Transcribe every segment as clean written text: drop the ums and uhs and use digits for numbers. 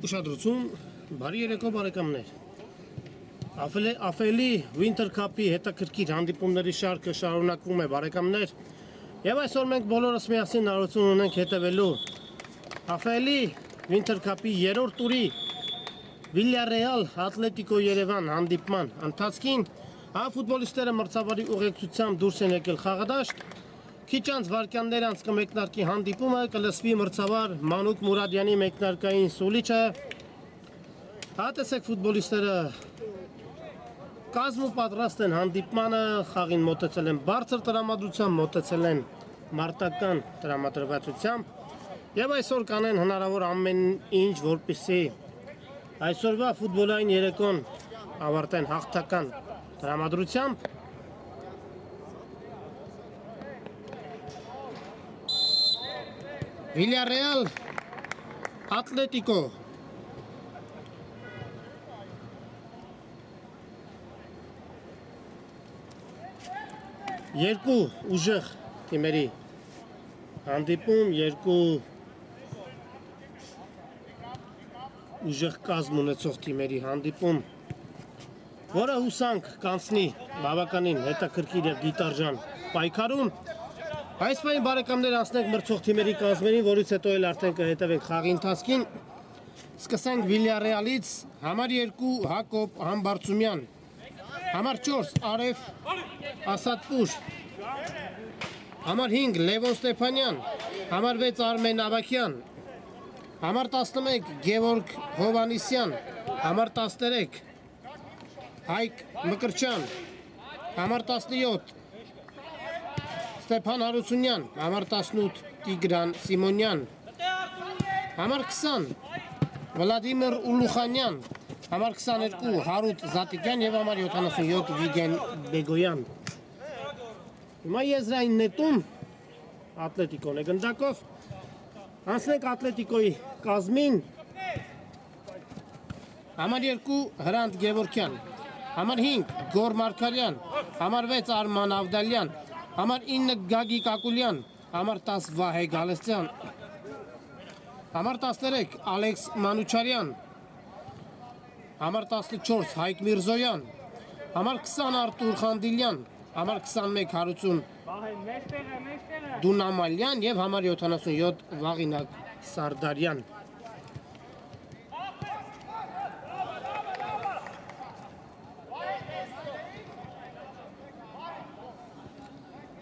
Ուշադրություն, բարի երեկո բարեկամներ։ افلی Winter Cup-ի հետաքրքիր հանդիպումների շարքը շարունակվում է բարեկամներ։ Եվ այսօր մենք բոլորս միասին հնարավորություն ունենք հետևելու افلی Winter Cup-ի երրորդ տուրի Villarreal Atletico Երևան հանդիպման ընթացքին ֆուտբոլիստները մրցավարի ուղեկցությամբ դուրս են եկել խաղադաշտ։ Քիչ անց վարքյաններ անց կմեկնարկի հանդիպումը, կլսվի մրցավար Մանուկ Մուրադյանի մեկնարկային սուլիչը։ Տեսեք ֆուտբոլիստները կազմու պատրաստ են հանդիպմանը, խաղին մոտեցել են բարձր տրամադրությամբ, մոտեցել են մարտական տրամադրվածությամբ եւ այսօր կանեն հնարավոր ամեն ինչ, որպեսզի այսօրվա ֆուտբոլային երեկոն ավարտեն հաղթական տրամադրությամբ։ Villarreal Atletico երկու ուժեղ թիմերի հանդիպում, երկու ուժեղ կազմ ունեցող թիմերի հանդիպում, որը հուսանք կանցնի բավականին հետաքրքիր եւ դիտարժան պայքարում։ Այս պահին բարեկամներ անցնենք մրցող թիմերի կազմերին, որից հետո էլ արդեն կհետևենք խաղի ընթացքին։ Սկսենք Villarreal-ից, համար 2 Հակոբ Համբարձումյան, համար 4 Արեֆ Ասատպուր, համար 5 Լևոն Ստեփանյան, համար 6 Արմեն Ավակյան, համար 11 Գևորգ Հովանիսյան, համար 13 Հայկ Մկրչյան, համար 17 Ստեփան Հարությունյան, համար 18 Տիգրան Սիմոնյան, համար 20 Վլադիմիր Ուլուխանյան, համար 22 Հարութ Զատիկյան եւ համար 77 Վիգեն Բեգոյան։ Հիմա եզրային նետում Ատլետիկոն է գնդակով։ Անցնենք Ատլետիկոյի կազմին։ Համար 2 Հրանտ Գևորգյան, համար 5 Գոր Մարգարյան, համար 6 Արման Ավդալյան, համար 9 Գագիկ Ակուլյան, համար 10 Վահե Գալստյան, համար 13 Ալեքս Մանուչարյան, համար 14 Հայկ Միրզոյան, համար 20 Արտուր Խանդիլյան, համար 21 Հարություն Դունամալյան եւ համար 77 Վաղինակ Սարդարյան։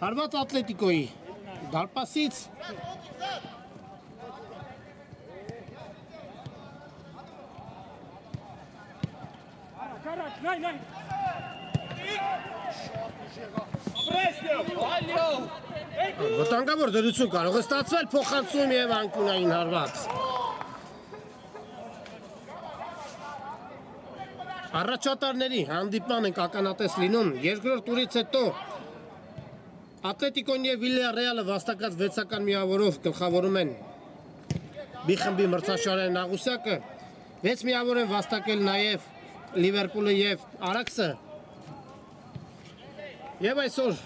Հարված Ատլետիկոյի դարպասից վտանգավոր դրություն կարող է ստացվել, փոխանցում եւ անկյունային հարված։ Առաջատարների հանդիպման ենք ականատես լինում, երկրորդ տուրից հետո Ատլետիկոն եւ Villarreal-ը վաստակած 6-ական միավորով գլխավորում են B խմբի մրցաշարային աղյուսակը, 6 միավոր են վաստակել նաեւ Լիվերպուլը եւ Արաքսը։ Եվ այսօր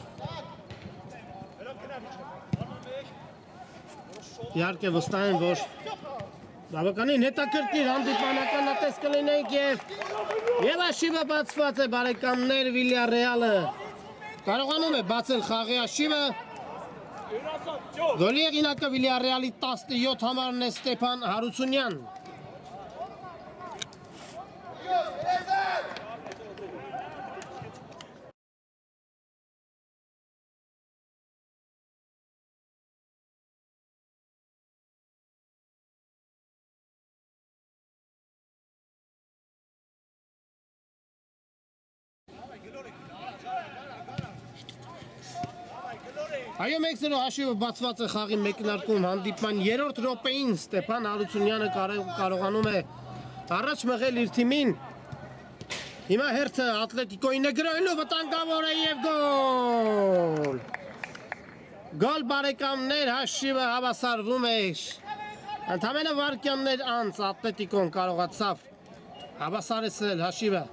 իհարկե վստահ եմ, որ բավականին հետաքրքիր հանդիպման ականատես կլինենք եւ աշիվը բացված է բարեկամներ Villarreal-ը կարողանում է բացել խաղի աշիվը։ Գոլի եղինակը Villarreal-ի 17 համարն է Ստեփան Հարությունյան։ Այո, մեկ զրո հաշիվը բացված է խաղի մեկնարկում հանդիպման երրորդ րոպեին Ստեփան Հարությունյանը կարողանում է առաջ մղել իր թիմին։ Հիմա հերթը Ատլետիկոյին է գրելու, վտանգավոր է եւ գոլ։ Գոլ բարեկամներ, հաշիվը հավասարվում է։ Ընդամենը վարքյաններ անց Ատլետիկոն կարողացավ հավասարեցնել հաշիվը։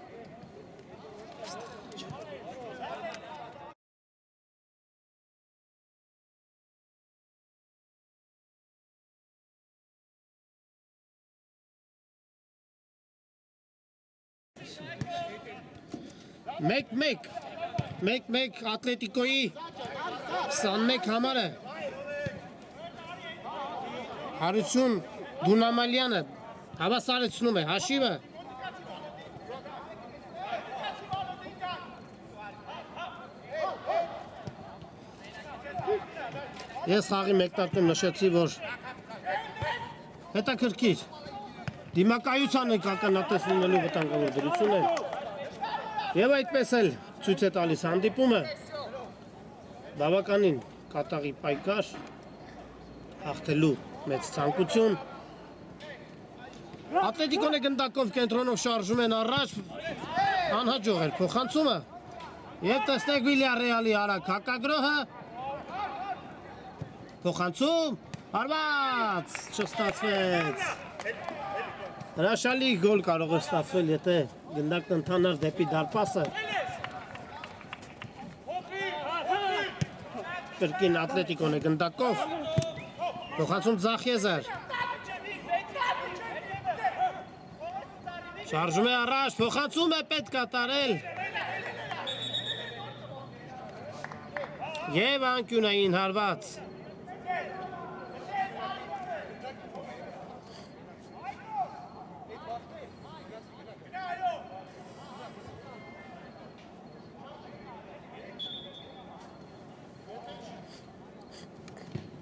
Մեկ Ատլետիկոյի 21 համարը Հարություն Դունամալյանը հավասարեցնում է հաշիվը Ես խաղի մեկնարկում նշեցի, որ հետաքրքիր դիմակայության ենք ականատեսնելու վտանգավոր դրություն է և այդպես էլ ցույց է տալիս հանդիպումը բավականին կատաղի պայքար հաղթելու մեծ ցանկություն Ատլետիկոն է գնդակով կենտրոնով շարժում են առաջ անհաջող էր փոխանցումը և տեսնեք Վիլյարեալի արագ հակագրոհը Փոխանցում, հարված, չստացվեց Հրաշալի գոլ կարող է ստացվել, եթե գնդակն ընդհանար դեպի դարպասը Կրկին Ատլետիկոն է գնդակով Փոխանցում Ձախեզար Շարժում է առաջ, փոխանցում է պետք կատարել Եվ անկյունային հարված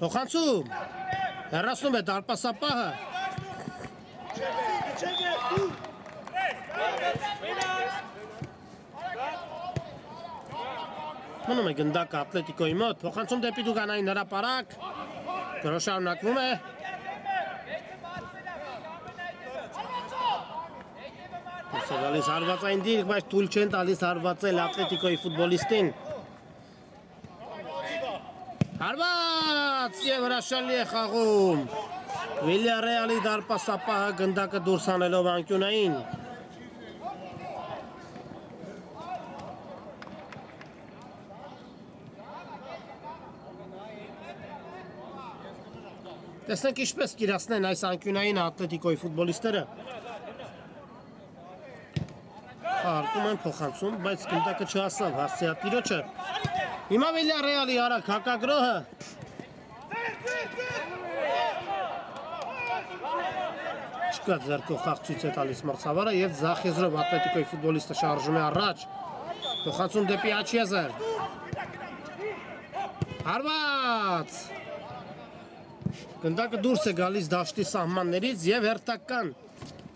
Փոխանցում, հեռացնում է դարպասապահը Մնում է գնդակը Ատլետիկոյի մոտ, փոխանցում դեպի դուգանային հրապարակ Գրոհ շարունակվում է Դուրս է գալիս հարվածային դիրք, բայց թույլ չեն տալիս հարվածել Ատլետիկոյի ֆուտբոլիստին Հարված և հրաշալի է խաղում Վիլյարեալի դարպասապահը գնդակը դուրս հանելով անկյունային Տեսնենք ինչպես կիրացնեն այս անկյունային Ատլետիկոյի ֆուտբոլիստները Խաղարկում են փոխանցում, բայց գնդակը չհասավ հասցեատիրոջը Հիմա Վիլյարեալի արագ հակագրոհը Չկա ձեռքով խաղ ցույց է տալիս մրցավարը և Ձախեզրով Ատլետիկոյի ֆուտբոլիստը շարժում է առաջ Փոխանցում դեպի Աչիեզեր Հարված Գնդակը դուրս է գալիս դաշտի սահմաններից և հերթական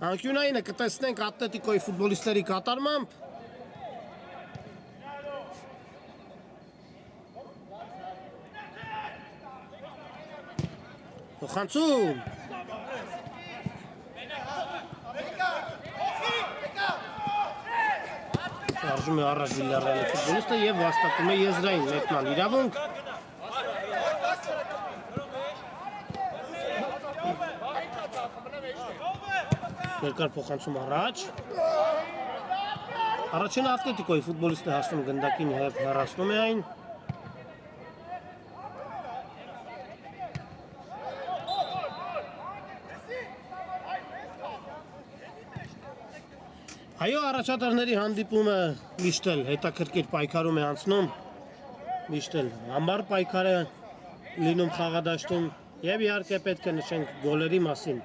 Անկյունայինը կտեսնենք Ատլետիկոյի ֆուտբոլիստների կատարմամբ Փոխանցում Շարժում է առաջ Վիլյարեալի ֆուտբոլիստը և վաստակում է եզրային մեկնան իրավունք Երկար փոխանցում առաջ Առաջին Ատլետիկոյի ֆուտբոլիստը հասնում գնդակին և հեռացնում է այն Այո, առաջատարների հանդիպումը միշտ էլ հետաքրքիր պայքարում է անցնում, միշտ էլ համառ պայքար է լինում խաղադաշտում և իհարկե պետք է նշենք գոլերի մասին։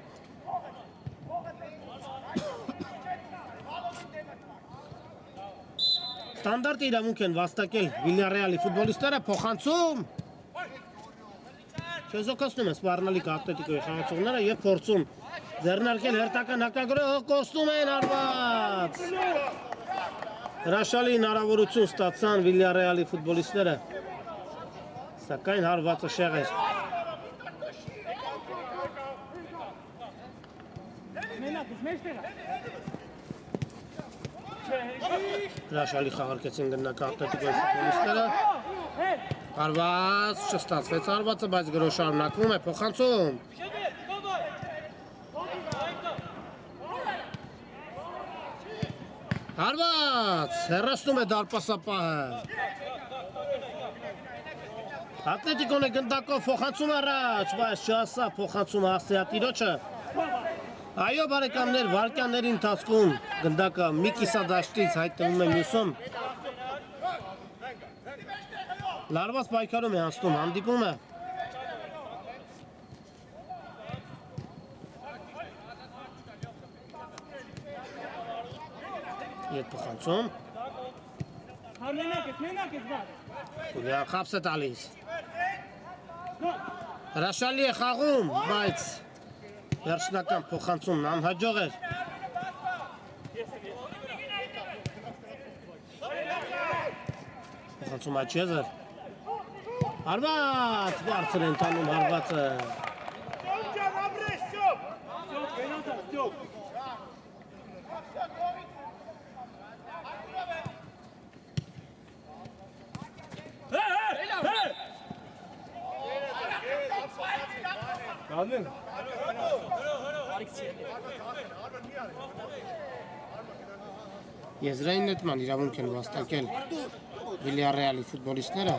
Ստանդարտ իրավունք են վաստակել Վիլյարեալի ֆուտբոլիստները փոխանցում Չեզոքացնում են սպառնալիք Ատլետիկոյի խաղացողները և փորձում ձեռնարկել հերթական հակագրոհը կոստում են հարված Հրաշալի հնարավորություն ստացան Վիլյարեալի ֆուտբոլիստները Սակայն հարվածը շեղ էր Հրաշալի խաղարկեցին գնդակ Ատլետիկոյի ֆուտբոլիստները Հարված չստացվեց հարվածը, բայց գրոհ շարունակվում է փոխանցում Հարված հեռացնում է դարպասապահը Ատլետիկոն է գնդակով փոխանցում առաջ, բայց չհասավ փոխանցումը հասցեատիրոջը Այո, բարեկամներ, վարկյանների ընթացքում գնդակը մի կիսադաշտից հայտնվում է մյուսում։ Լարված պայքարում է անցնում հանդիպումը։ Ետ փոխանցում։ Ուղիա խապս է տալիս։ Հրաշալի է խաղում, բայց վերջնական փոխանցումն անհաջող էր։ Փոխանցում աչեզր։ Հարված, բարձր են տանում հարվածը։ Եզրային նետման իրավունք են վաստակել Վիլյարեալի ֆուտբոլիստները։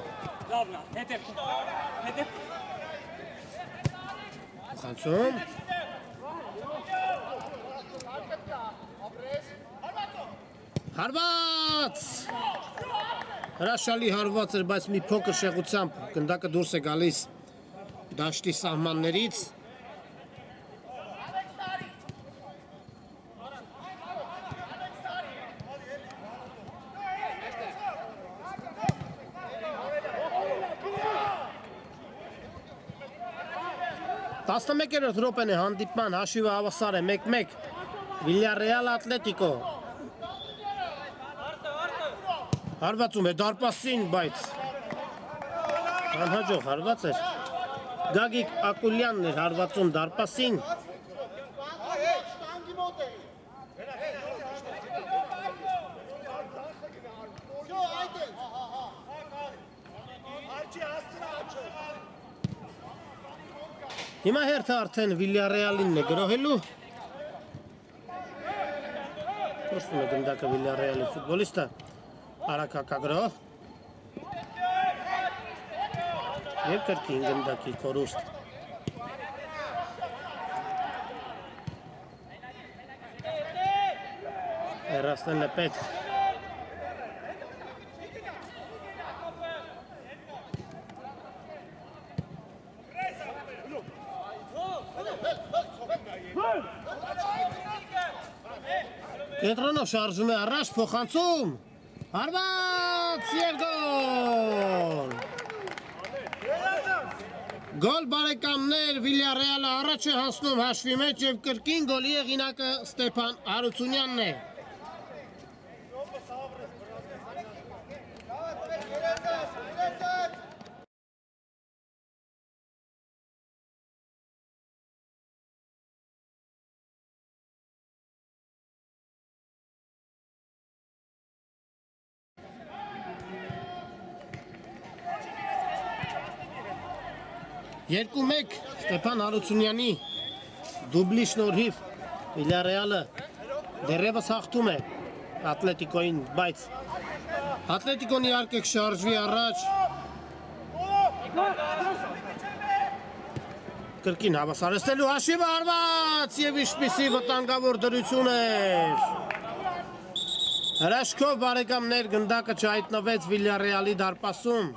Փոխանցում։ Հարված! Հրաշալի հարված էր, բայց մի փոքր շեղությամբ գնդակը դուրս է գալիս դաշտի սահմաններից։ Տասնմեկերորդ րոպեն է հանդիպման, հաշիվը հավասար է 1-1 Վիլյարեալ Ատլետիկո։ Հարվածում է դարպասին, բայց անհաջող հարված էր։ Գագիկ Ակուլյանն էր հարվածում դարպասին։ Հիմա հերթը արդեն Վիլյարեալինն է գրոհելու։ Որսում է գնդակը Վիլյարեալի ֆուտբոլիստը, արագ հակագրող։ Եվ կրկին գնդակի կորուստ։ Հեռացնել է պետք։ Կենտրոնով շարժում է առաջ, փոխանցում, հարված և գոլ։ Գոլ բարեկամներ, Վիլյարեալը առաջ է հասնում հաշվի մեջ և կրկին գոլի հեղինակը Ստեփան Հարությունյանն է։ Երկու մեկ Ստեփան Հարությունյանի դուբլի շնորհիվ Վիլյարեալը դեռևս հաղթում է Ատլետիկոին, բայց Ատլետիկոն իհարկե կշարժվի առաջ։ Կրկին հավասարեցնելու հաշիվը հարված և ինչպիսի վտանգավոր դրություն էր։ Հրաշքով բարեկամներ գնդակը չհայտնվեց Վիլյարեալի դարպասում։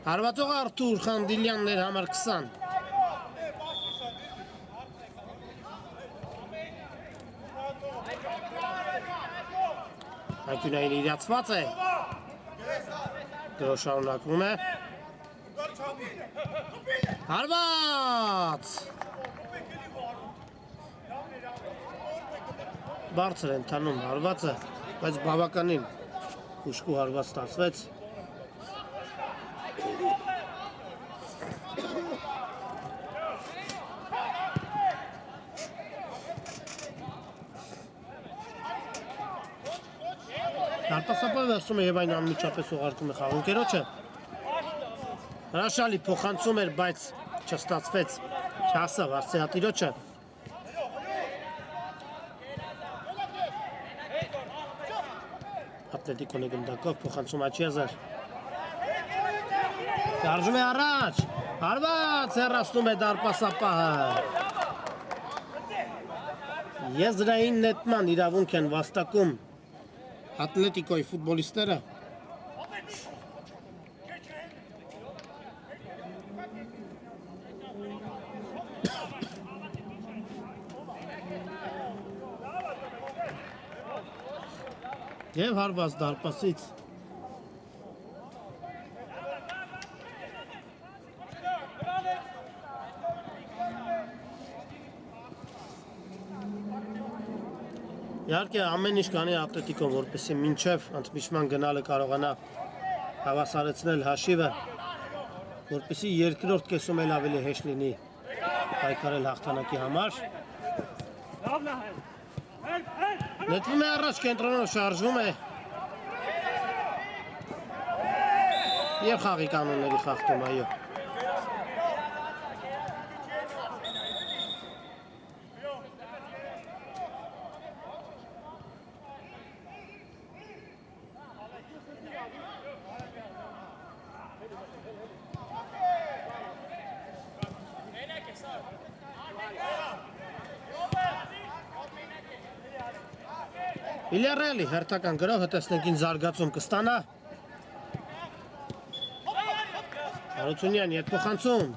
Հարվածողը Արթուր Խանդիլյանն էր համար 20։ Հայկյունային իրացված է։ Գրո շարունակվում է։ Հարված! Բարձր են տանում հարվածը, բայց բավականին ուշքու հարված ստացվեց։ Դարպասապան վերցում է և այն անմիջապես ուղարկում է խաղընկերոջը։ Հրաշալի փոխանցում էր, բայց չստացվեց, չհասավ արծեհատիրոջը։ Ատլետիկոն է գնդակով, փոխանցում Աչիազար։ Շարժում է առաջ, հարված հեռացնում է դարպասապահը։ Եզրային նետման իրավունք են վաստակում Ատլետիկոյի ֆուտբոլիստները։ Եվ հարված դարպասից Իհարկե ամեն ինչ կանի Ատլետիկոն, որպեսզի մինչև ընդմիջման գնալը կարողանա հավասարեցնել հաշիվը, որպեսզի երկրորդ կեսում էլ ավելի հեշտ լինի պայքարել հաղթանակի համար։ Նետվում է առաջ կենտրոնով, շարժվում է և խաղի կանոնների խախտում, այո։ Վիլյարեալի հերթական գրողը տեսնենք ինչ զարգացում կստանա։ Հարությունյան ետփոխանցում։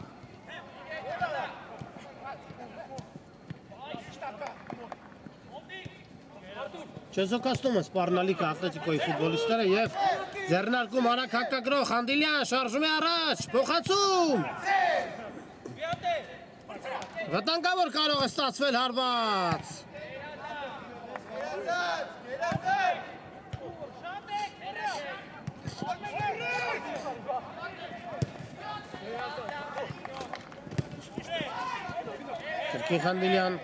Չեզոքացնում են սպառնալիքը Ատլետիկոյի ֆուտբոլիստները և ձեռնարկում արագ հակագրող Խանդիլյան շարժում է առաջ, փոխանցում։ Վտանգավոր կարող է ստացվել հարված։ Կրկին Խանդիլյան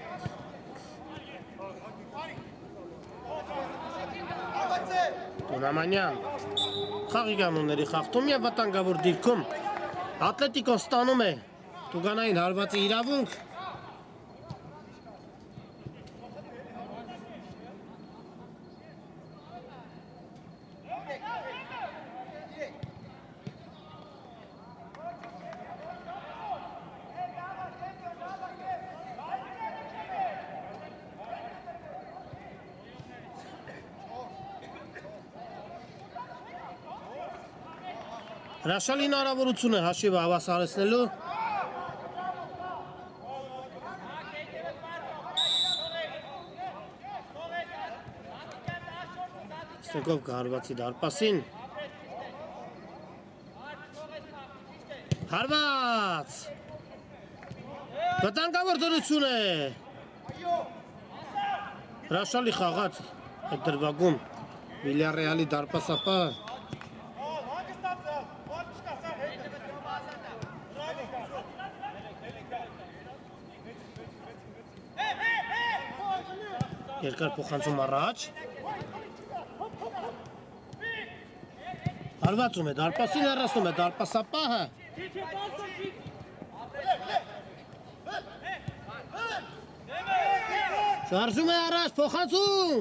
Տունամանյան խաղի կանոնների խախտում և վտանգավոր դիրքում Ատլետիկոն ստանում է տուգանային հարվածի իրավունք Հրաշալի հնարավորություն է հաշիվը հավասարեցնելու Ստենկով կհարվածի դարպասին Հարված Վտանգավոր դրություն է Հրաշալի խաղաց այդ դրվագում Վիլյարեալի դարպասապահը Երկար փոխանցում առաջ Հարվածում է դարպասին հեռացնում է դարպասապահը Շարժում է առաջ փոխանցում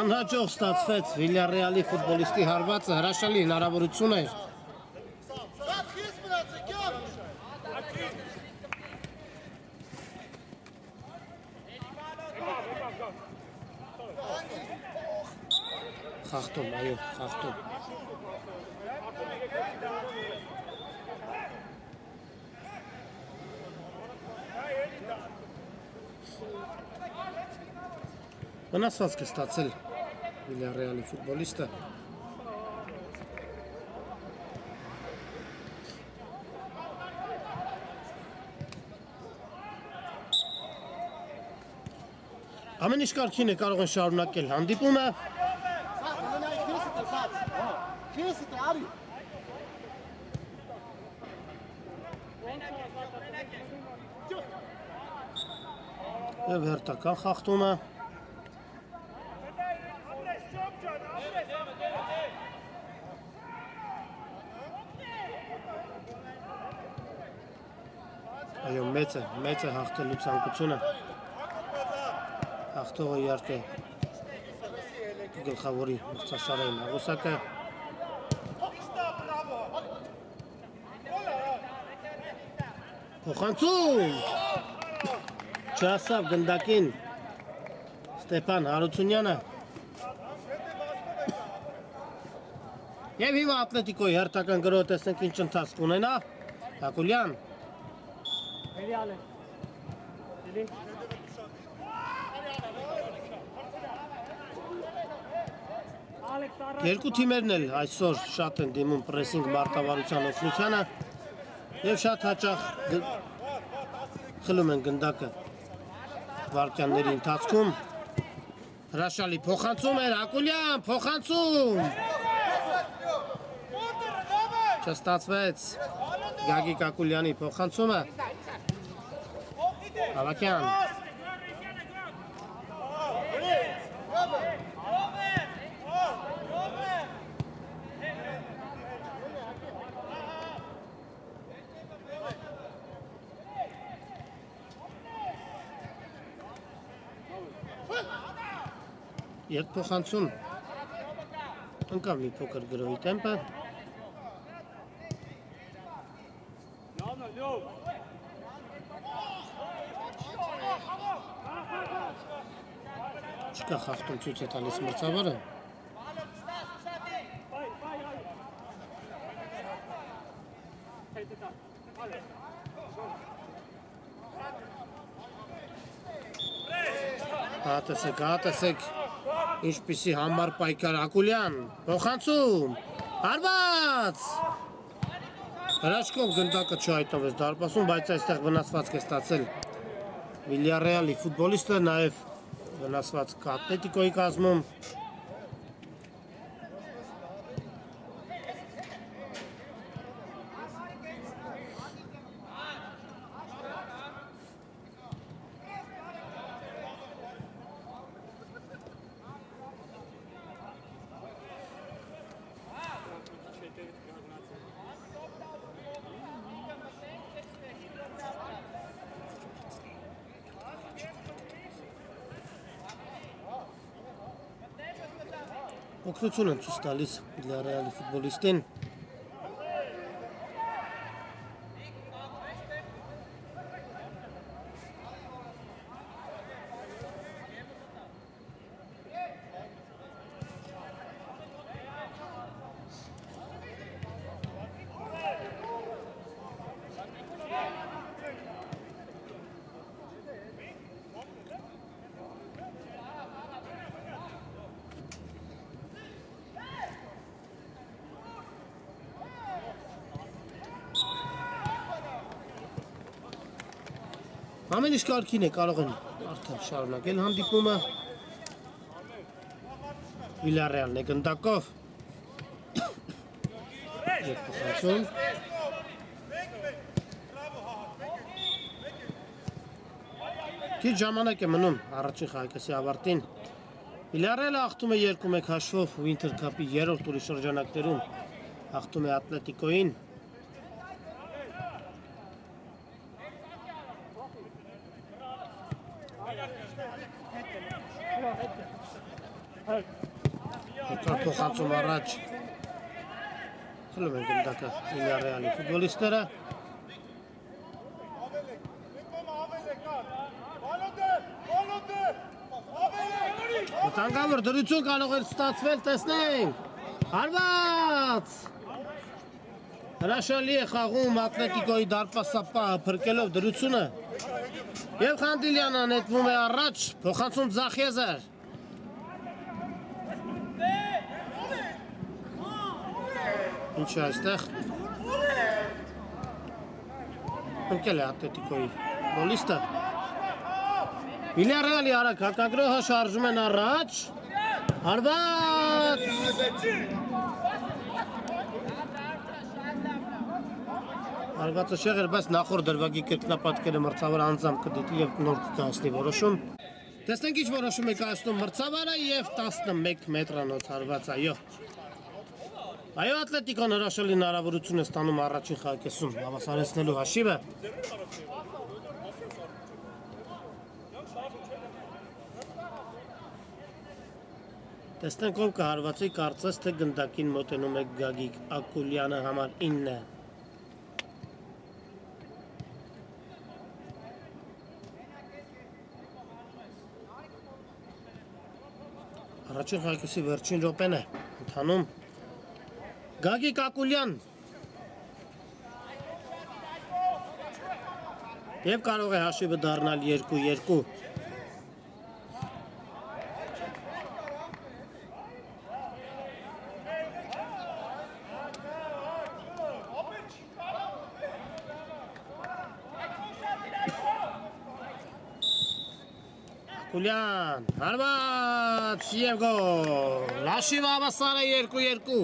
Անհաջող ստացվեց Վիլյարեալի ֆուտբոլիստի հարվածը հրաշալի հնարավորություն էր Խախտում, այո, խախտում Վնասվածք է ստացել Վիլյարեալի ֆուտբոլիստը Ամեն ինչ կարգին է կարող են շարունակել հանդիպումը Եվ հերթական խախտումը Այո, մեծ է հաղթելու ցանկությունը Հաղթողը իհարկե գլխավորի մրցաշարային աղյուսակը Փոխանցում Չհասավ գնդակին Ստեփան Հարությունյանը։ Եվ հիմա Ատլետիկոյի հերթական գրոհը տեսնենք ինչ ընթացք ունենա։ Ակուլյան։ Երկու թիմերն էլ այսօր շատ են դիմում պրեսինգ մարտավարության օգնությանը և շատ հաճախ խլում են գնդակը վարկյանների ընթացքում։ Հրաշալի փոխանցում էր Ակուլյան, փոխանցում։ Չստացվեց Գագիկ Ակուլյանի փոխանցումը։ Հավաքյան։ Երբ փոխանցում ընկավ մի փոքր գրոհի տեմպը։ Չկա խախտում ցույց է տալիս մրցավարը։ Հատեսեք, ինչպիսի համար պայքար Ակուլյան, փոխանցում, հարված։ Հրաշքով գնդակը չհայտնվեց դարպասում, բայց այստեղ վնասվածք է ստացել Վիլյարեալի ֆուտբոլիստը, նաև վնասվածք Ատլետիկոյի կազմում։ Օգնություն են ցույց տալիս Վիլյարեալի ֆուտբոլիստին։ Ամեն ինչ կարգին է, կարող են արդեն շարունակել հանդիպումը։ Վիլյարեալն է գնդակով։ Եկ փոխանցում։ Քիչ ժամանակ է մնում առաջին խաղակեսի ավարտին։ Վիլյարեալը հաղթում է 2-1 հաշվով Winter Cup-ի 3-րդ տուրի շրջանակներում հաղթում է Ատլետիկոյին։ Երկար փոխանցում առաջ խլում են գնդակը Վիլյարեալի ֆուտբոլիստները։ Վտանգավոր դրություն կարող էր ստացվել, տեսնենք, հարված։ Հրաշալի է խաղում Ատլետիկոյի դարպասապահը փրկելով դրությունը և Խանդիլյանը նետվում է առաջ, փոխանցում Ձախեզեր։ Ինչ է այստեղ ընկել է Ատլետիկոյի ֆուտբոլիստը։ Վիլյարեալի արագ հակագրոհը շարժում են առաջ, հարված։ Հարվածը շեղեր, բայց նախորդ դրվագի կրկնապատկերը մրցավարը անձամբ կդիտի և նոր կկայացնի որոշում։ Տեսնենք ինչ որոշում է կայացնում մրցավարը և 11 մետրանոց հարված, այո։ Այո, Ատլետիկոն հրաշալի հնարավորություն է ստանում առաջին խաղակեսում հավասարեցնելու հաշիվը։ Տեսնենք ով կհարվածի, կարծես թե գնդակին մոտենում է Գագիկ Ակուլյանը համար 9։ Առաջին խաղակեսի վերջին րոպեն է ընթանում Գագիկ Ակուլյան Եվ կարող է հաշիվը դառնալ 2-2 Ակուլյան, հարված և գոլ, հաշիվը հավասար է 2-2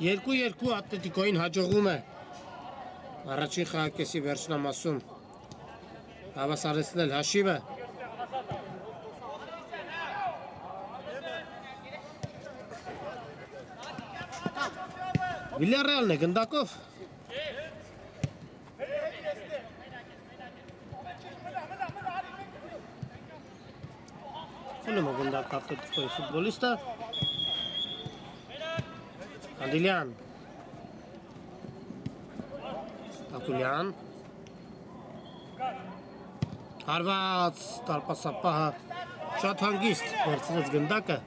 2-2 Ատլետիկոյին հաջողում է առաջին խաղակեսի վերջնամասում հավասարեցնել հաշիվը Վիլյարեալն է գնդակով Խլում է գնդակ Ատլետիկոյի ֆուտբոլիստը Անդիլյան Ակուլյան Հարված տարպասապահը շատ հանգիստ վերցրեց գնդակը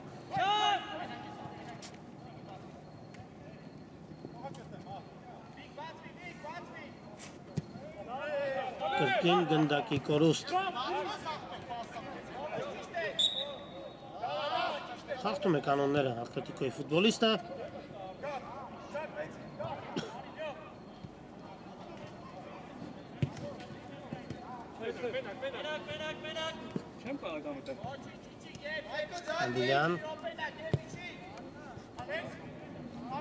Կրկին գնդակի կորուստ Խախտում է կանոնները Ատլետիկոյի ֆուտբոլիստը Անդիլյան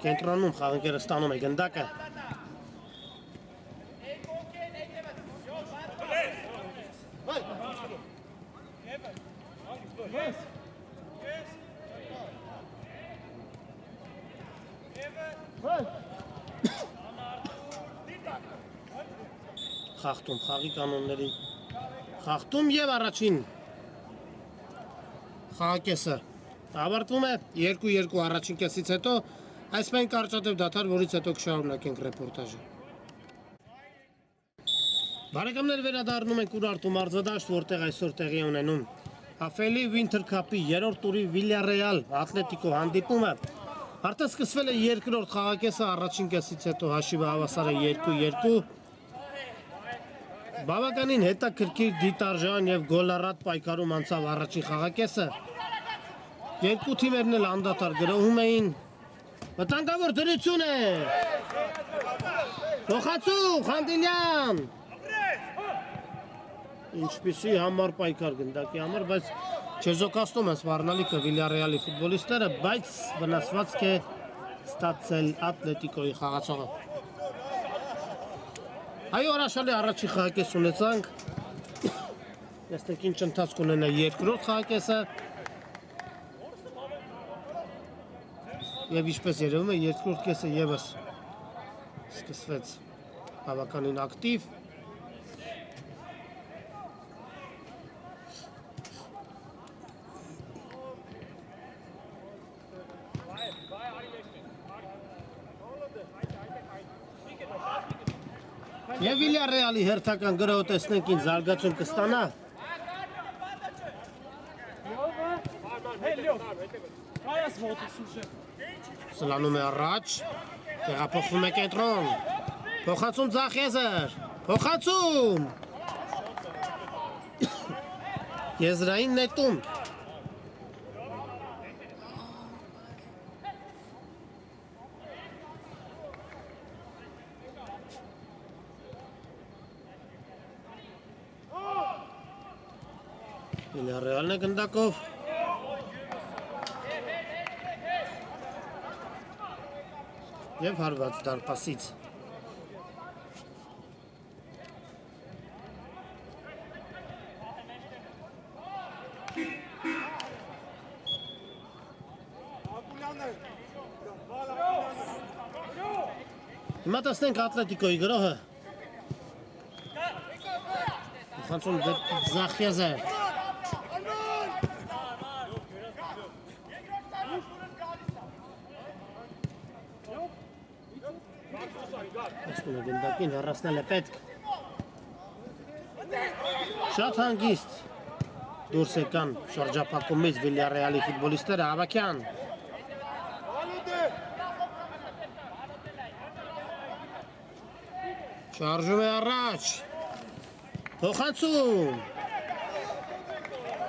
Կենտրոնում խաղընկերը ստանում է գնդակը Խախտում խաղի կանոնների Խախտում և առաջին խաղակեսը ավարտվում է 2-2 առաջին կեսից հետո այս մենք կարճատև դադար, որից հետո կշարունակենք ռեպորտաժը Բարեկամներ վերադառնում ենք Ուրարտու մարզադաշտ, որտեղ այսօր տեղի է ունենում Հաֆելի Winter Cup-ի 3-րդ տուրի Վիլյարեալ Ատլետիկո հանդիպումը Արդեն սկսվել է երկրորդ խաղակեսը առաջին կեսից հետո հաշիվը հավասար է 2-2 Բավականին հետաքրքիր դիտարժան և գոլառատ պայքարում անցավ առաջին խաղակեսը Երկու թիմերն էլ անդադար գրոհում էին Վտանգավոր դրություն է Փոխանցում Անդիլյան Ինչպիսի համար պայքար գնդակի համար, բայց չեզոքացնում են սպառնալիքը Վիլյարեալի ֆուտբոլիստները, բայց վնասվածք է ստացել Ատլետիկոյի խաղացողը Այո, հրաշալի առաջին խաղակես ունեցանք Տեսնենք ինչ ընթացք ունենա երկրորդ խաղակեսը Եվ ինչպես երևում է երկրորդ կեսը ևս սկսվեց բավականին ակտիվ Եվ Վիլյարեալի հերթական գրոհը տեսնենք ինչ զարգացում կստանա Սլանում է առաջ Տեղափոխվում է կենտրոն Փոխանցում ձախ եզր Փոխանցում Եզրային նետում Վիլյարեալն է գնդակով Եվ հարված դարպասից Հիմա տեսնենք Ատլետիկոյի գրոհը Խանցում Զախիազը Ասում է գնդակին հեռացնել է պետք Շատ հանգիստ դուրս եկան շրջափակումից Վիլյարեալի ֆուտբոլիստները Ավակյան Շարժում է առաջ Փոխանցում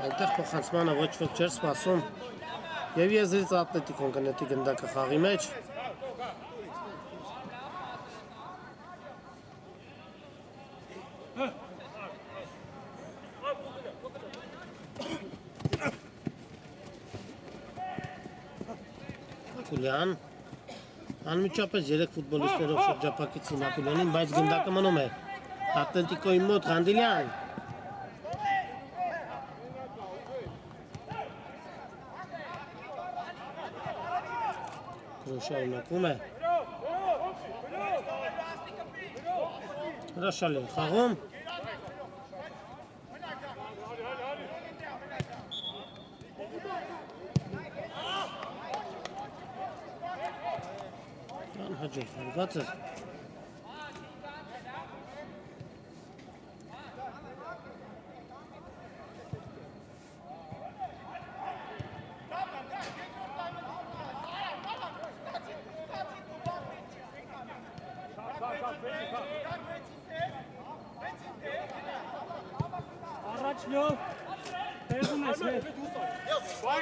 Այնտեղ փոխանցմանը ոչ ոք չէր սպասում Եվ եզրից Ատլետիկոն կնետի գնդակը խաղի մեջ Ակուլյան Անմիջապես 3 ֆուտբոլիստերով շրջափակեցին Ակուլյանին, բայց գնդակը մնում է Ատլետիկոյի մոտ Ղանդիլյան Շարունակում է Հրաշալի խաղում Անհաջող հարված է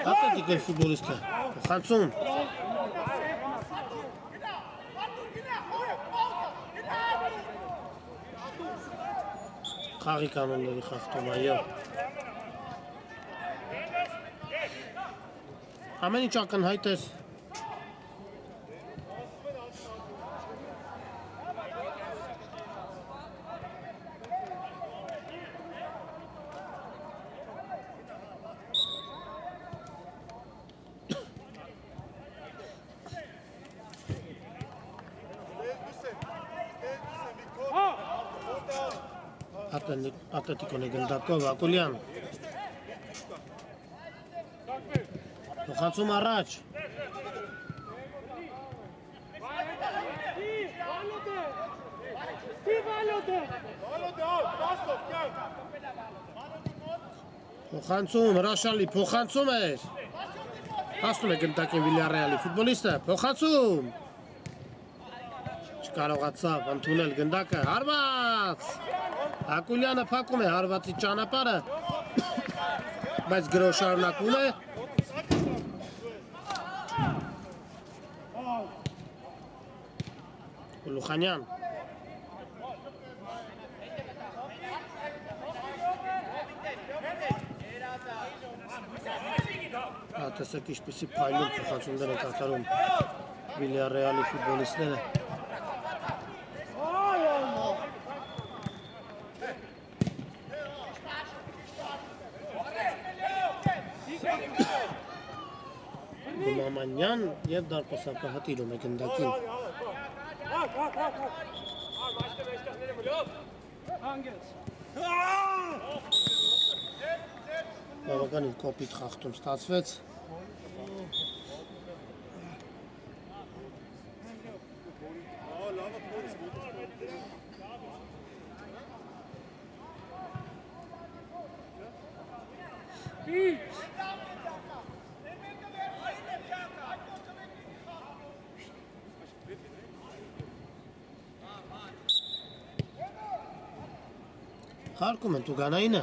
Ատլետիկոյի ֆուտբոլիստը Խանցում Խաղի կանոնների խախտում, այո Ամեն ինչ ակնհայտ էր Ատլետիկոն է գնդակով, Ակուլյան Փոխանցում առաջ Փոխանցում, հրաշալի, փոխանցում էր Հասնում է գնդակին Վիլյարեալի ֆուտբոլիստը, փոխանցում Չկարողացավ ընդունել գնդակը, հարված Ակուլյանը փակում է հարվածի ճանապարհը, բայց գրո շարունակվում է Լուխանյան Տեսեք ինչպիսի փայլուն փոխանցումներ են կատարում Վիլյարեալի ֆուտբոլիստները Մամանյան և դարպասակը հատիրում է գնդակին Բավականին կոպիտ խախտում ստացվեց Խարկում են Տուգանայինը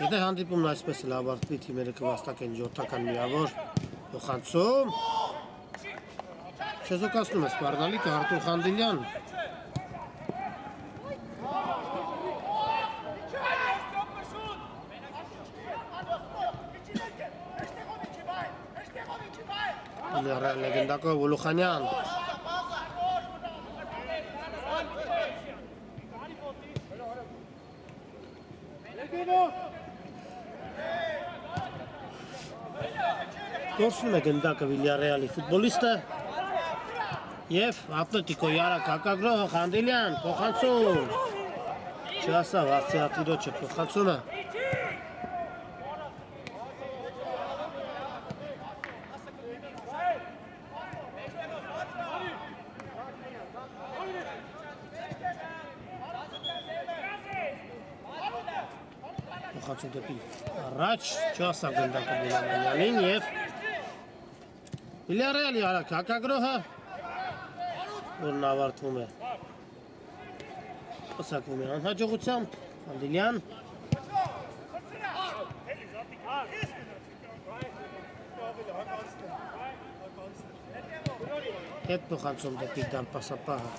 Եթե հանդիպումն այսպես էլ ավարտվի թիմերը կվաստակեն 7-ական միավոր Փոխանցում Չեզոքացնում է սպառնալիքը Արտուր Ղանդիլյան Վիլյարեալի գնդակով Ուլուխանյան Կորցնում է գնդակը Վիլյարեալի ֆուտբոլիստը Եվ Ատլետիկոյի արագ հակագրողը Խանդիլյան փոխանցում։ Չասավ Ասիատիրոջը փոխանցումը։ Փոխանցում դեպի առաջ Չասավ գնդակը Բիլարանյանին եւ Վիլյարեալի արագ հակագրողը որն ավարտվում է պսակվում է անհաջողությամբ Խանդիլյան հետ փոխանցում դեպի դարպասապահը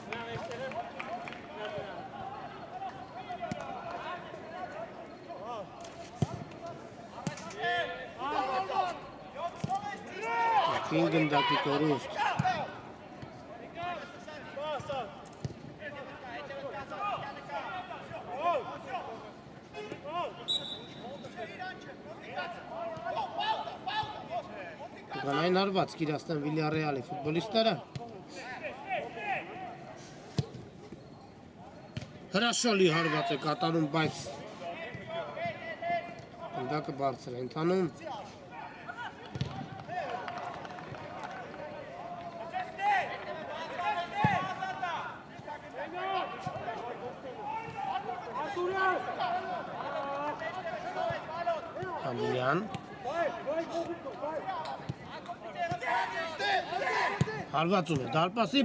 Կին գնդակի կորուստ Կանային արված կիրաստան Վիլյարեալի ֆուտբոլիստերը հրաշալի հարված է կատարում, բայց գնդակը բարձր է ընթանում Խանդիլյան հարվածում է դարպասի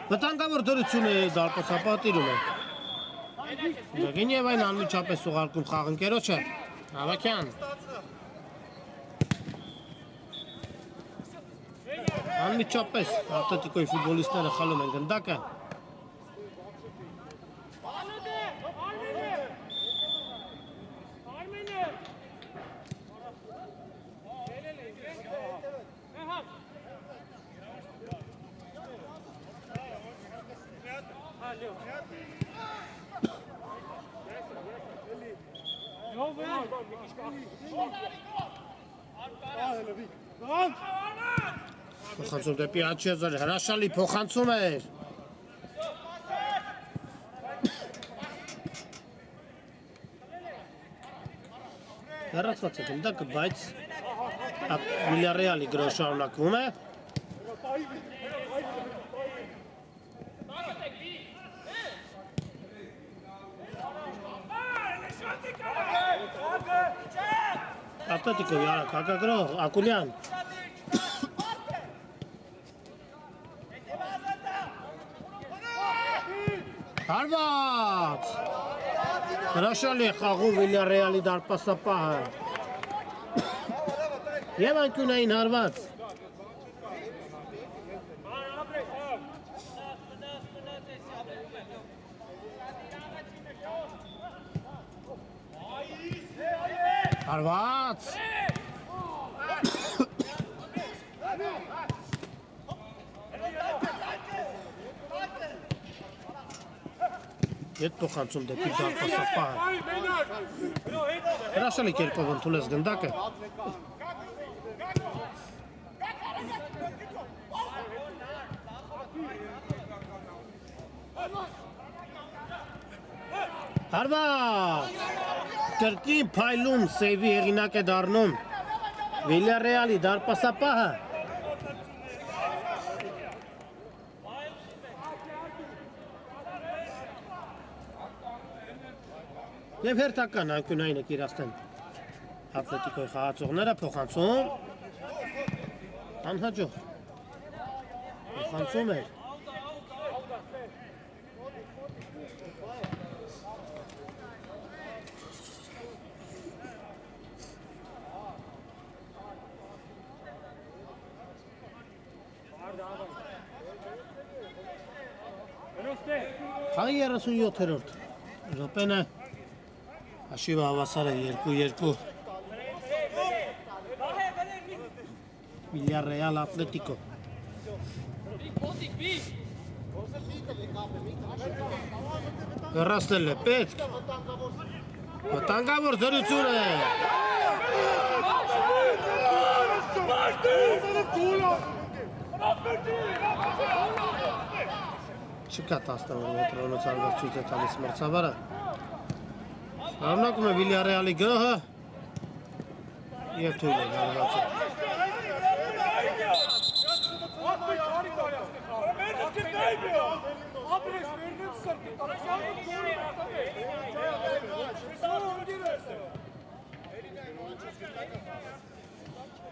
վտանգավոր դրություն է դարպասապատիրում է Գին եւ այն անմիջապես ուղարկում խաղընկերոջը Հավաքյան Անմիջապես Ատլետիկոյի ֆուտբոլիստները խլում են գնդակը Փոխանցում դեպի Աչեզեր հրաշալի փոխանցում էր Հեռացված է գնդակը, բայց Վիլյարեալի գրոհ շարունակվում է Ատլետիկոյի արագ հակագրող Ակուլյան Հարված հրաշալի է խաղում Վիլյարեալի դարպասապահը Եվ անկյունային հարված Հարված Ետ փոխանցում դեպի դարպասապահը Հրաշալի կերպով ընդունեց գնդակը Հարված Կրկին փայլում սեյվի հեղինակ է դառնում Վիլյարեալի դարպասապահը Եվ հերթական անկյունային է կիրաստեն Ատլետիկոյի խաղացողները փոխանցում Անհաջող Փոխանցում էր Խաղի 37-րդ րոպեն է Հաշիվը հավասար է 2-2 Վիլյարեալ Ատլետիկո Հեռացնել է պետք Վտանգավոր դրություն է Չկա 10 մետրոնոց արված ցույց է տալիս մրցավարը։ Շարունակում է Վիլյարեալի գրոհը եւ թույլ է հարվածը։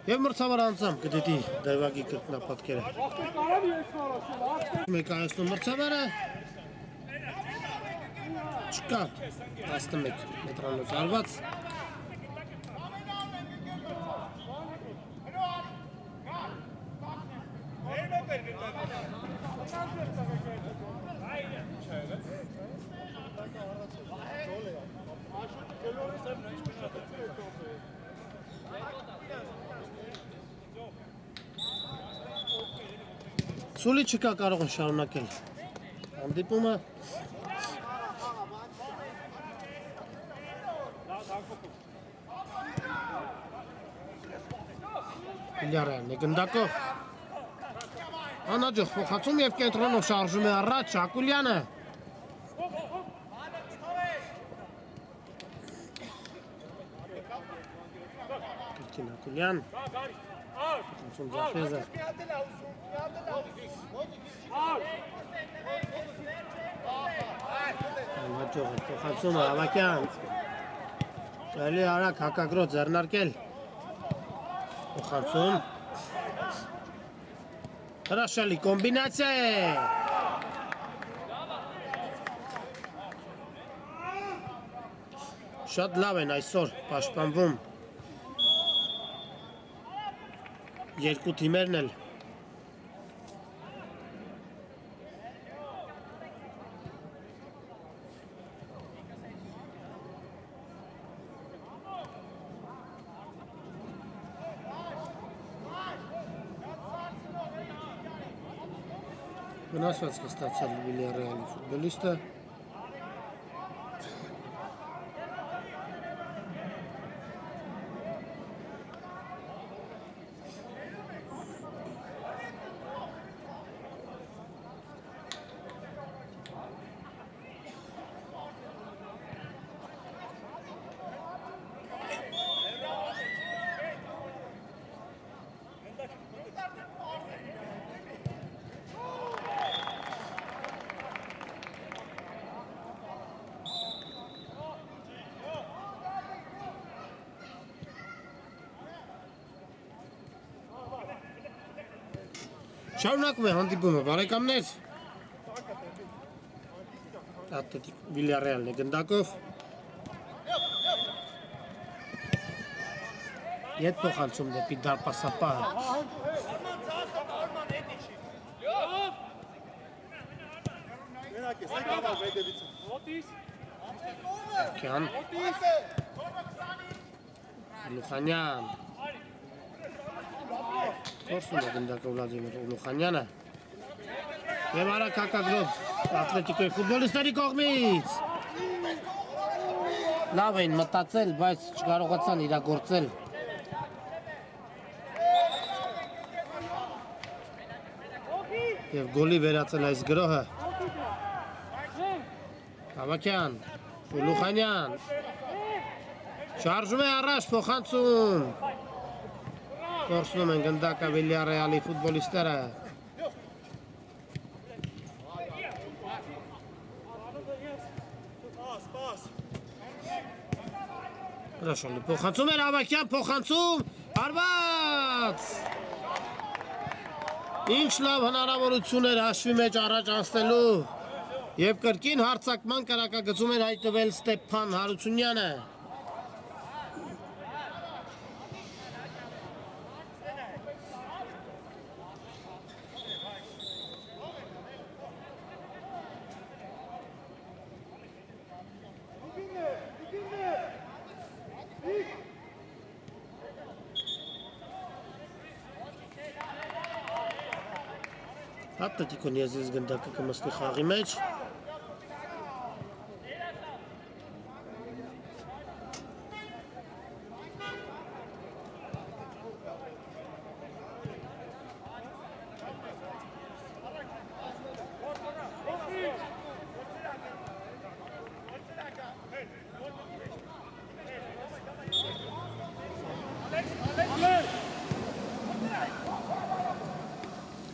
Եվ մրցավար անձամբ կդետի դրվագի կրկնապատկերը։ Մեկ այստում մրցավարը չկա 11 մետրոնոց արված։ Սուլի չկա կարող են շարունակել հանդիպումը։ Վիլյարեալն է գնդակով։ Անհաջող փոխանցում եւ կենտրոնով շարժում է առաջ Ակուլյանը։ Կրկին Ակուլյան։ Փոխանցում Զաֆեզը։ Անհաջող է փոխանցումը Ավակյան։ Կարելի է արագ հակագրոց ձեռնարկել։ Փոխանցում։ Հրաշալի կոմբինացիա է։ Շատ լավ են այսօր պաշտպանվում երկու թիմերն էլ։ Վնասված է ստացել Վիլյարեալի ֆուտբոլիստը։ Շարունակում է հանդիպումը բարեկամներ։ Ատլետիկ Վիլյարեալն է գնդակով։ Ետ փոխանցում դեպի դարպասապահը։ Կյան Լուխանյան Կորսում է գնդակը Վլադիմիր Ուլուխանյանը և արագ հակագրով ատլետիկոյի ֆուտբոլիստների կողմից լավ էին մտածել, բայց չկարողացան իրագործել և գոլի վերածել այս գրոհը Ավակյան Ուլուխանյան շարժում է առաջ փոխանցում Կորսնում են գնդակը Վիլյարեալի ֆուտբոլիստները Հրաշալի փոխանցում էր Ավակյան փոխանցում հարված Ինչ լավ հնարավորություն էր հաշվի մեջ առաջ անցնելու և կրկին հարձակման կրակագծում էր հայտնվել Ստեփան Հարությունյանը Ատլետիկոն եզիս գնդակը կմստի խաղի մեջ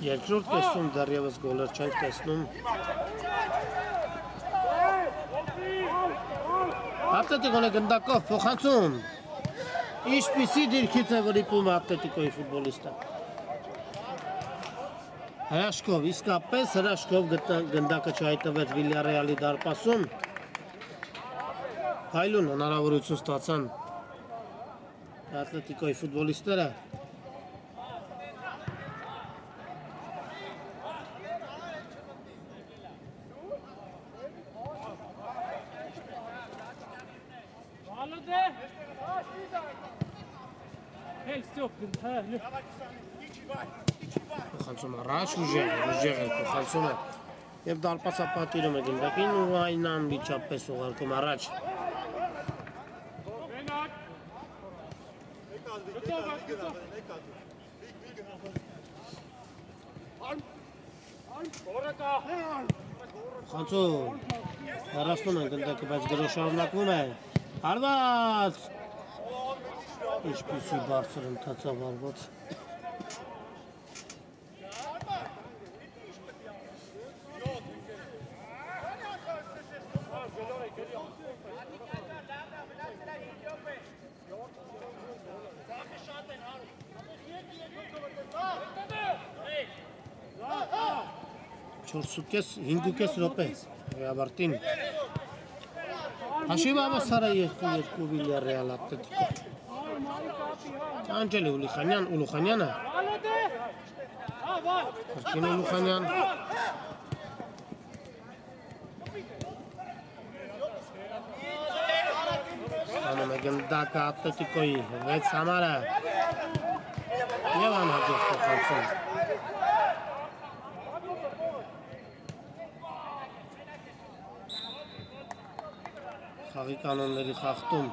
Երկրորդ կեսում դեռևս գոլեր չենք տեսնում։ Ատլետիկոն է գնդակով փոխանցում։ Ինչպիսի դիրքից է վրիպում Ատլետիկոյի ֆուտբոլիստը։ Հրաշքով, իսկապես հրաշքով գնդակը չհայտնվեց Վիլյարեալի դարպասում։ Փայլուն հնարավորություն ստացան Ատլետիկոյի ֆուտբոլիստները։ Փոխանցում առաջ ուժեղ է փոխանցում է եւ դարպասապատիրում է գնդակին ու այն անմիջապես ուղարկում առաջ։ Փոխանցում հեռացնում են գնդակը, բայց գրոհ շարունակվում է։ Հարված Ինչպիսի բարձր ընթացավ արված։ Չորսուկես, հինգուկես րոպե, ռեավարտին։ Հաշիվ ավասար է երկու Վիլյարեալ Ատլետիկո։ Անջել է Ուլուխանյանը։ Հրկին Ուլուխանյան։ Ստանում է գնդակը Ատլետիկոյի 6 համարը։ Եվ անհաջող փոխանցում։ Խաղի կանոնների խախտում։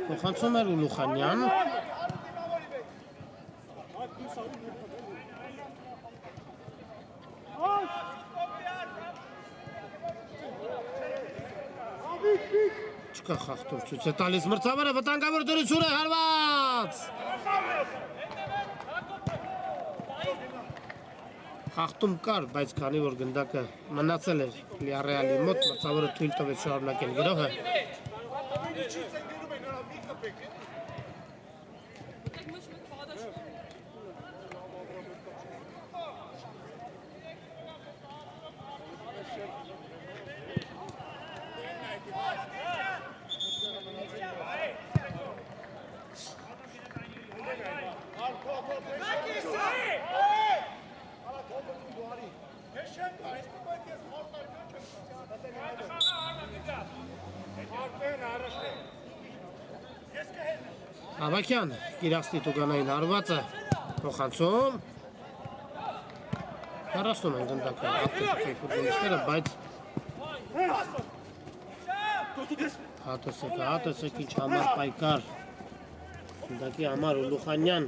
Փոխանցում էր Ուլուխանյան։ Չկա խախտում, ցույց է տալիս մրցավարը, վտանգավոր դրություն է հարված։ Խախտում կար, բայց քանի որ գնդակը մնացել էր Վիլյարեալի մոտ, մրցավորը թույլ տվեց շարունակել գրոհը։ Ավակյան, Կիրաստի տուգանային հարվածը փոխանցում։ Հեռացնում են գնդակը Ատլետիկոյի ֆուտբոլիստները, բայց հատեսեք ինչ համար պայքար։ Գնդակի համար Ուլուխանյան։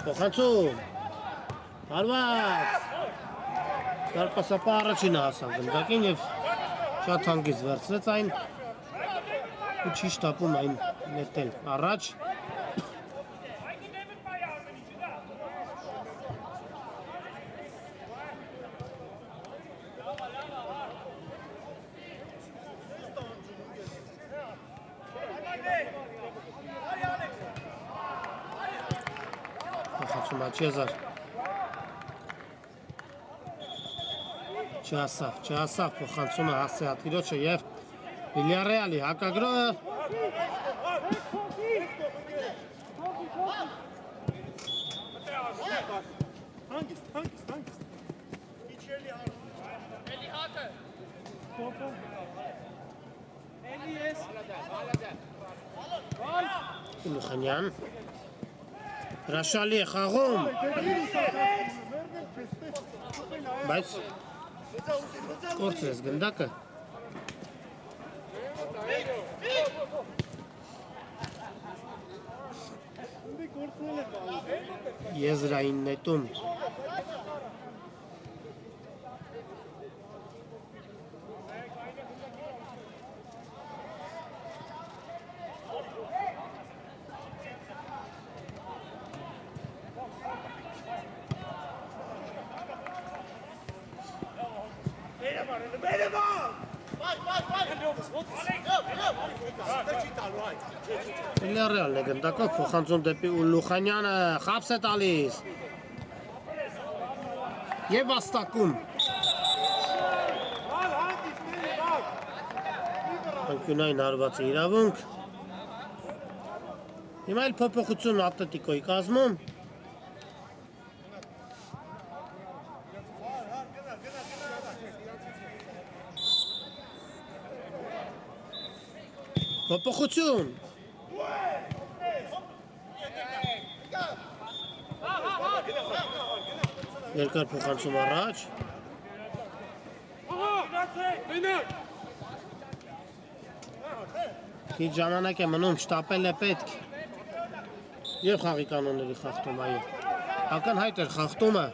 Փոխանցում։ Հարված։ Դարպասապահը առաջինը հասավ գնդակին եւ շատ հանգիստ վերցրեց այն ու չի շտապում այն նետել առաջ։ Փոխանցում Աչեզար։ Չհասավ փոխանցումը հասցեատիրոջը եւ Վիլյարեալի հակագրոհը։ Հանգիստ։ Իջելի հարց։ Էլի հատը։ Էլի ես։ Ուլուխանյան։ Հրաշալի է խաղում։ բայց կորցրես գնդակը։ Եզրային նետում Վիլյարեալն է գնդակով փոխանցում դեպի Ուլուխանյանը, խապս է տալիս և վաստակում անկյունային հարված է իրավունք հիմա էլ փոփոխություն Ատլետիկոյի կազմում փոփոխություն երկար փոխանցում առաջ քիչ ժամանակ է մնում շտապել է պետք և խաղի կանոնների խախտում այո ակնհայտ էր խախտումը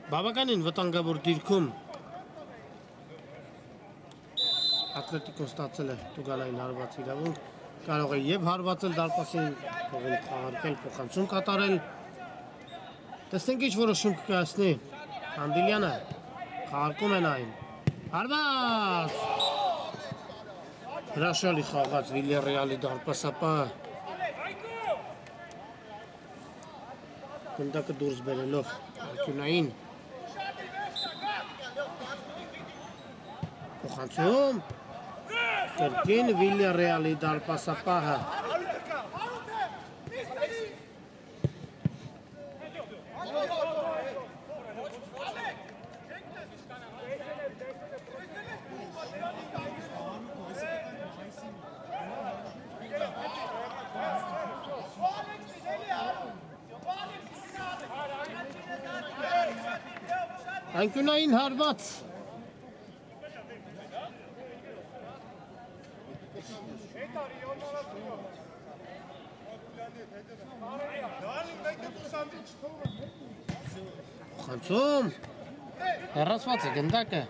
բավականին վտանգավոր դիրքում Ատլետիկոն ստացել է տուգանային հարված իրավունք կարող է և հարվածել դարպասին փողին խաղարկել փոխանցում կատարել տեսնենք ինչ որոշում կկայացնի Անդիլյանը խաղարկում են այն հարված հրաշալի խաղաց Վիլյարեալի դարպասապահը գնդակը դուրս բերելով անկյունային Փոխանցում կրկին Վիլյարեալի դարպասապահը անկյունային հարված Փոխանցում հեռացված է գնդակը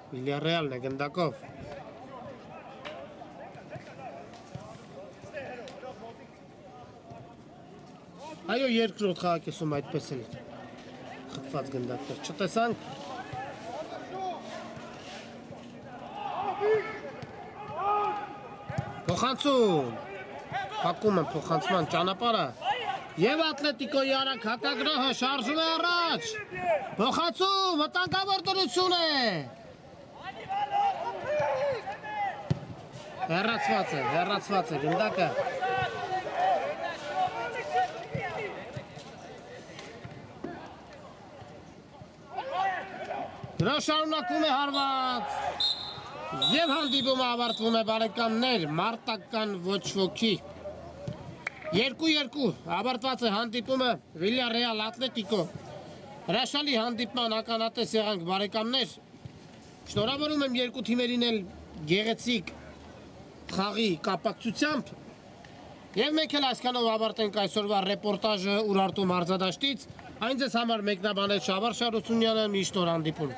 Վիլյարեալն է գնդակով Այո, երկրորդ խաղակեսում այդպես էլ խփված գնդակներ չտեսանք Փոխանցում Փակում են փոխանցման ճանապարհը Եվ Ատլետիկոյի արագ հակագրոհը շարժում է առաջ Փոխանցում վտանգավոր դրություն է Հեռացված է գնդակը Դրա շարունակում է հարված Եվ հանդիպումը ավարտվում է բարեկամներ մարտական ոչ ոքի 2-2 ավարտված է հանդիպումը Վիլյարեալ Ատլետիկո հրաշալի հանդիպման ականատես եղանք բարեկամներ շնորհավորում եմ երկու թիմերին էլ գեղեցիկ խաղի կապակցությամբ Եվ մենք էլ այսքանով ավարտենք այսօրվա ռեպորտաժը Ուրարտու մարզադաշտից Այն ձեզ համար մեկնաբանեց Շավարժ Հարությունյանը միշտ օր հանդիպում